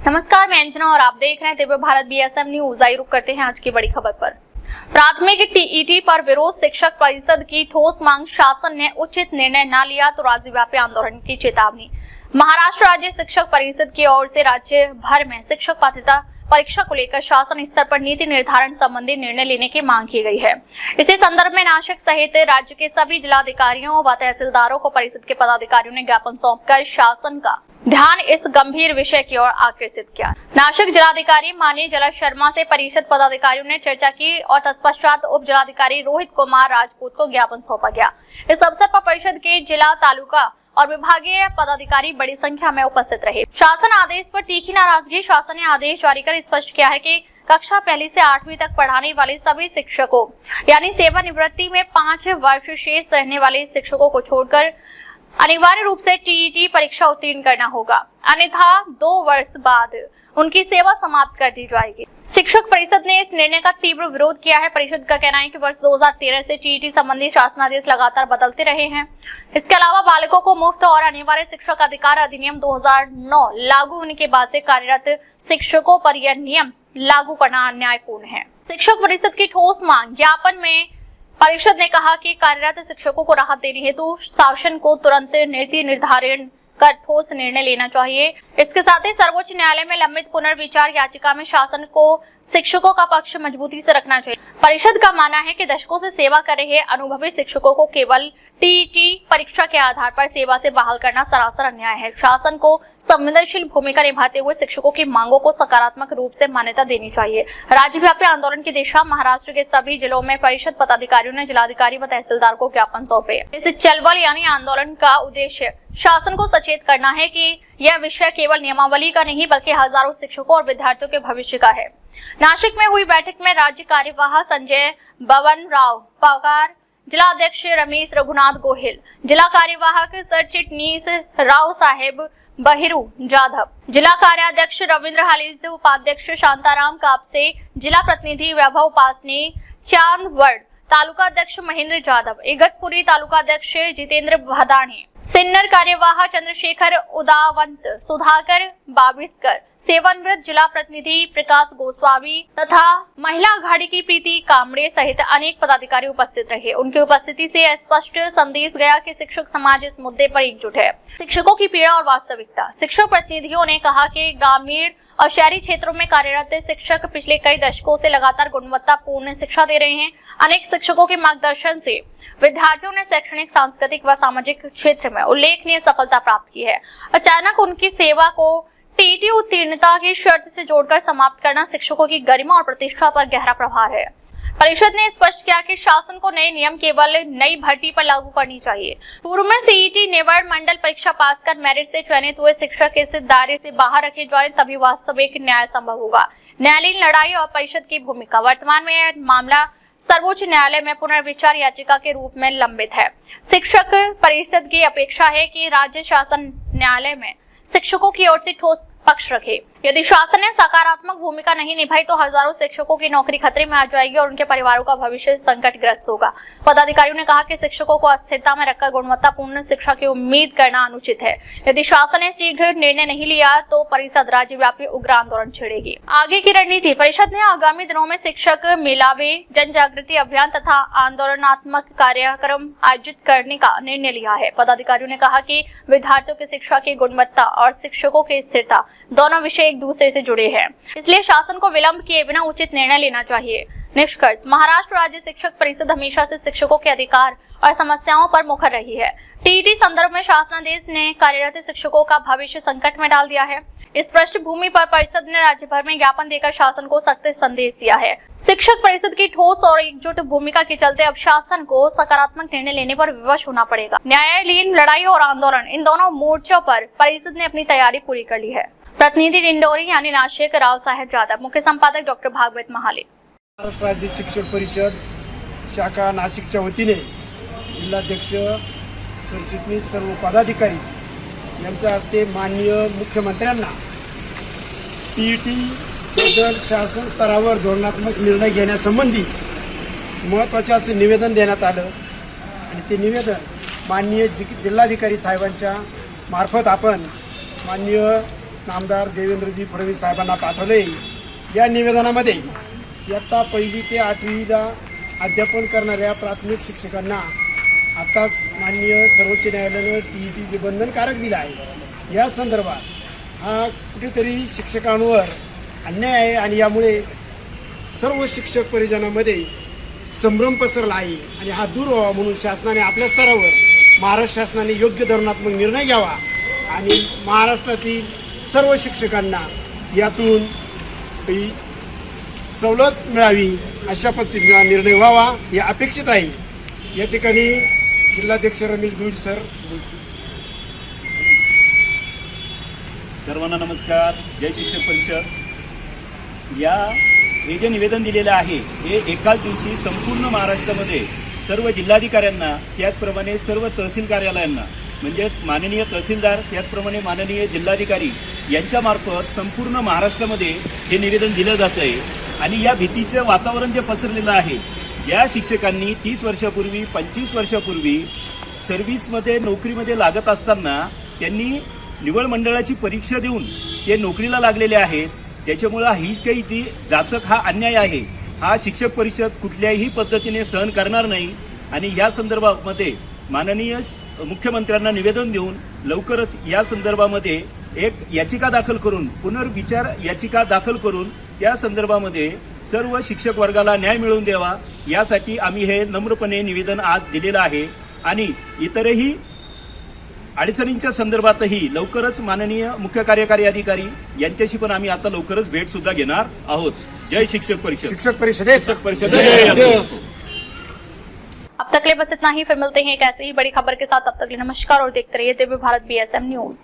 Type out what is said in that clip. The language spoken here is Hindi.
नमस्कार, मैं अंजना और आप देख रहे हैं दिव्य भारत BSM न्यूज। आइए रुक करते हैं आज की बड़ी खबर पर। प्राथमिक TET पर विरोध, शिक्षक परिषद की ठोस मांग, शासन ने उचित निर्णय न लिया तो राज्यव्यापी आंदोलन की चेतावनी। महाराष्ट्र राज्य शिक्षक परिषद की ओर से राज्य भर में शिक्षक पात्रता परीक्षा को लेकर शासन स्तर पर नीति निर्धारण संबंधी निर्णय लेने की मांग की गई है। इसी संदर्भ में नासिक सहित राज्य के सभी जिलाधिकारियों व तहसीलदारों को परिषद के पदाधिकारियों ने ज्ञापन सौंपकर शासन का ध्यान इस गंभीर विषय की ओर आकर्षित किया। नासिक जिलाधिकारी माननीय जला शर्मा से परिषद पदाधिकारियों ने चर्चा की और तत्पश्चात उप जिलाधिकारी रोहित कुमार राजपूत को ज्ञापन सौंपा गया। इस अवसर पर परिषद के जिला, तालुका और विभागीय पदाधिकारी बड़ी संख्या में उपस्थित रहे। शासन आदेश पर तीखी नाराजगी। शासन ने आदेश जारी कर स्पष्ट किया है कि कक्षा 1 से 8वीं तक पढ़ाने वाले सभी शिक्षकों यानी सेवानिवृत्ति में 5 वर्ष शेष रहने वाले शिक्षकों को छोड़कर अनिवार्य रूप से TET परीक्षा उत्तीर्ण करना होगा, अन्यथा 2 वर्ष बाद उनकी सेवा समाप्त कर दी जाएगी। शिक्षक परिषद ने इस निर्णय का तीव्र विरोध किया है। परिषद का कहना है कि वर्ष 2013 से TET संबंधी शासनादेश लगातार बदलते रहे हैं। इसके अलावा बालकों को मुफ्त और अनिवार्य शिक्षक अधिकार अधिनियम 2009 लागू होने के बाद से कार्यरत शिक्षकों पर यह नियम लागू करना अन्यायपूर्ण है। शिक्षक परिषद की ठोस मांग। ज्ञापन में परिषद ने कहा कि कार्यरत शिक्षकों को राहत देने हेतु शासन को तुरंत नीति निर्धारण कर ठोस निर्णय लेना चाहिए। इसके साथ ही सर्वोच्च न्यायालय में लंबित पुनर्विचार याचिका में शासन को शिक्षकों का पक्ष मजबूती से रखना चाहिए। परिषद का मानना है कि दशकों से सेवा कर रहे अनुभवी शिक्षकों को केवल TET परीक्षा के आधार पर सेवा से बहाल करना सरासर अन्याय है। शासन को संवेदनशील भूमिका निभाते हुए शिक्षकों की मांगों को सकारात्मक रूप से मान्यता देनी चाहिए। राज्यव्यापी आंदोलन की दिशा। महाराष्ट्र के सभी जिलों में परिषद पदाधिकारियों ने जिलाधिकारी व तहसीलदार को ज्ञापन सौंपे। इस चलवल यानी आंदोलन का उद्देश्य शासन को सचेत करना है कि यह विषय केवल नियमावली का नहीं बल्कि हजारों शिक्षकों और विद्यार्थियों के भविष्य का है। नासिक में हुई बैठक में राज्य कार्यवाह संजय बवन राव पवार, जिला अध्यक्ष रमेश रघुनाथ गोहिल, जिला कार्यवाहक सर चिटनीस राव साहेब बहिरू जाधव, जिला कार्याध्यक्ष रविंद्र हालिज, उपाध्यक्ष शांताराम कापसे, जिला प्रतिनिधि वैभव उपासने चांदवड़, तालुका अध्यक्ष महेंद्र जाधव, इगतपुरी तालुका अध्यक्ष जितेंद्र भदाणे, सिन्नर कार्यवाह चंद्रशेखर उदावंत, सुधाकर बाबिस्कर, सेवानिवृत्त जिला प्रतिनिधि प्रकाश गोस्वामी तथा महिला अघाड़ी की प्रीति कामड़े सहित अनेक पदाधिकारी उपस्थित रहे। उनकी उपस्थिति से स्पष्ट संदेश गया कि शिक्षक समाज इस मुद्दे पर एकजुट है। शिक्षकों की पीड़ा और वास्तविकता। शिक्षक प्रतिनिधियों ने कहा कि ग्रामीण और शहरी क्षेत्रों में कार्यरत शिक्षक पिछले कई दशकों से लगातार गुणवत्तापूर्ण शिक्षा दे रहे हैं। अनेक शिक्षकों के मार्गदर्शन से विद्यार्थियों ने शैक्षणिक, सांस्कृतिक व सामाजिक क्षेत्र में उल्लेखनीय सफलता प्राप्त की है। अचानक उनकी सेवा को TET उत्तीर्णता की शर्त से जोड़कर समाप्त करना शिक्षकों की गरिमा और प्रतिष्ठा पर गहरा प्रभाव है। परिषद ने स्पष्ट किया कि शासन को नए नियम केवल नई भर्ती पर लागू करनी चाहिए। पूर्व में CET निवर्ड मंडल परीक्षा पास कर मेरिट से चयनित हुए शिक्षक इस दायरे से बाहर रखे जाए, तभी वास्तविक न्याय संभव होगा। न्यायालयीन लड़ाई और परिषद की भूमिका। वर्तमान में यह मामला सर्वोच्च न्यायालय में पुनर्विचार याचिका के रूप में लंबित है। शिक्षक परिषद की अपेक्षा है कि राज्य शासन न्यायालय में शिक्षकों की ओर से ठोस पक्ष रखे। यदि शासन ने सकारात्मक भूमिका नहीं निभाई तो हजारों शिक्षकों की नौकरी खतरे में आ जाएगी और उनके परिवारों का भविष्य संकटग्रस्त होगा। पदाधिकारियों ने कहा कि शिक्षकों को अस्थिरता में रखकर गुणवत्तापूर्ण शिक्षा की उम्मीद करना अनुचित है। यदि शासन ने शीघ्र निर्णय नहीं लिया तो परिषद राज्यव्यापी उग्र आंदोलन छेड़ेगी। आगे की रणनीति। परिषद ने आगामी दिनों में शिक्षक मेलावे, जन जागृति अभियान तथा आंदोलनात्मक कार्यक्रम आयोजित करने का निर्णय लिया है। पदाधिकारियों ने कहा कि विद्यार्थियों की शिक्षा की गुणवत्ता और शिक्षकों की स्थिरता दोनों विषय एक दूसरे से जुड़े हैं, इसलिए शासन को विलंब किए बिना उचित निर्णय लेना चाहिए। निष्कर्ष। महाराष्ट्र राज्य शिक्षक परिषद हमेशा से शिक्षकों के अधिकार और समस्याओं पर मुखर रही है। TET संदर्भ में शासनादेश ने कार्यरत शिक्षकों का भविष्य संकट में डाल दिया है। इस पृष्ठभूमि पर परिषद ने राज्य भर में ज्ञापन देकर शासन को सख्त संदेश दिया है। शिक्षक परिषद की ठोस और एकजुट भूमिका के चलते अब शासन को सकारात्मक निर्णय लेने पर विवश होना पड़ेगा। न्यायालयीन लड़ाई और आंदोलन, इन दोनों मोर्चों पर परिषद ने अपनी तैयारी पूरी कर ली है। प्रतिनिधि डिंडोरी यानी नासिक राव साहेब जाधव, मुख्य संपादक डॉक्टर भागवत महाले। महाराष्ट्र राज्य शिक्षक परिषद शाखा नाशिकच्या वतीने जिल्हाध्यक्ष सरचिटणीस सर्व पदाधिकारी यांच्या हस्ते माननीय मुख्यमंत्र्यांना TET बद्दल शासन स्तरावर धोरणात्मक निर्णय घेण्यासंबंधी महत्त्वाचे असे निवेदन देण्यात आलं आणि ते निवेदन माननीय जिल्हाधिकारी साहेबांच्या मार्फत आपण माननीय नामदार देवेंद्रजी फडणवीस साहेबांना पाठवले। या निवेदनामध्ये इयत्ता 1ली ते 8वीला अध्यापन करणाऱ्या प्राथमिक शिक्षकांना आताच माननीय सर्वोच्च न्यायालयानं TET जे बंधनकारक दिलं आहे, या संदर्भात हा कुठेतरी शिक्षकांवर अन्याय आहे आणि यामुळे सर्व शिक्षक परिजनामध्ये संभ्रम पसरला आहे आणि हा दूर व्हावा म्हणून शासनाने आपल्या स्तरावर महाराष्ट्र शासनाने योग्य धोरणात्मक निर्णय घ्यावा आणि महाराष्ट्रातील सर्व शिक्षकांना यातून ही सवलत मिळावी अशा पद्धतीचा निर्णय व्हावा हे अपेक्षित आहे। या ठिकाणी जिल्हाध्यक्ष रमेश गुड सर। सर्वांना नमस्कार। जय शिक्षक परिषद। हे जे निवेदन दिलेलं आहे हे एकाच दिवशी संपूर्ण महाराष्ट्रामध्ये सर्व जिल्हाधिकाऱ्यांना त्याचप्रमाणे सर्व तहसील कार्यालयांना म्हणजे माननीय तहसीलदार त्याचप्रमाणे माननीय जिल्हाधिकारी यांच्यामार्फत संपूर्ण महाराष्ट्रामध्ये हे निवेदन दिलं जात आहे आणि या भीतीचं वातावरण जे पसरलेलं आहे, या शिक्षकांनी 30 वर्षापूर्वी 25 वर्षापूर्वी सर्व्हिसमध्ये नोकरीमध्ये लागत असताना त्यांनी निवड मंडळाची परीक्षा देऊन ते नोकरीला लागलेले आहेत। त्याच्यामुळं ही काही जी जाचक हा अन्याय आहे हा शिक्षक परिषद कुठल्याही पद्धतीने सहन करणार नाही आणि या संदर्भामध्ये माननीय मुख्यमंत्र्यांना निवेदन देऊन लवकरच या संदर्भामध्ये एक याचिका दाखल करून पुनर्विचार याचिका दाखल करून त्या संदर्भामध्ये सर्व शिक्षक वर्गाला न्याय मिळवून द्यावा यासाठी आम्ही हे नम्रपणे निवेदन आज दिलेलं आहे आणि इतरही अडचणींच्या संदर्भातही लवकरच माननीय मुख्य कार्यकारी अधिकारी यांच्याशी पण आम्ही आता लवकरच भेट सुद्धा घेणार आहोत। जय शिक्षक परिषद। शिक्षक परिषद अब तक के लिए बस इतना ही। फिर मिलते हैं एक ऐसे ही बड़ी खबर के साथ। तब तक के लिए नमस्कार और देखते रहिए दिव्य भारत BSM न्यूज।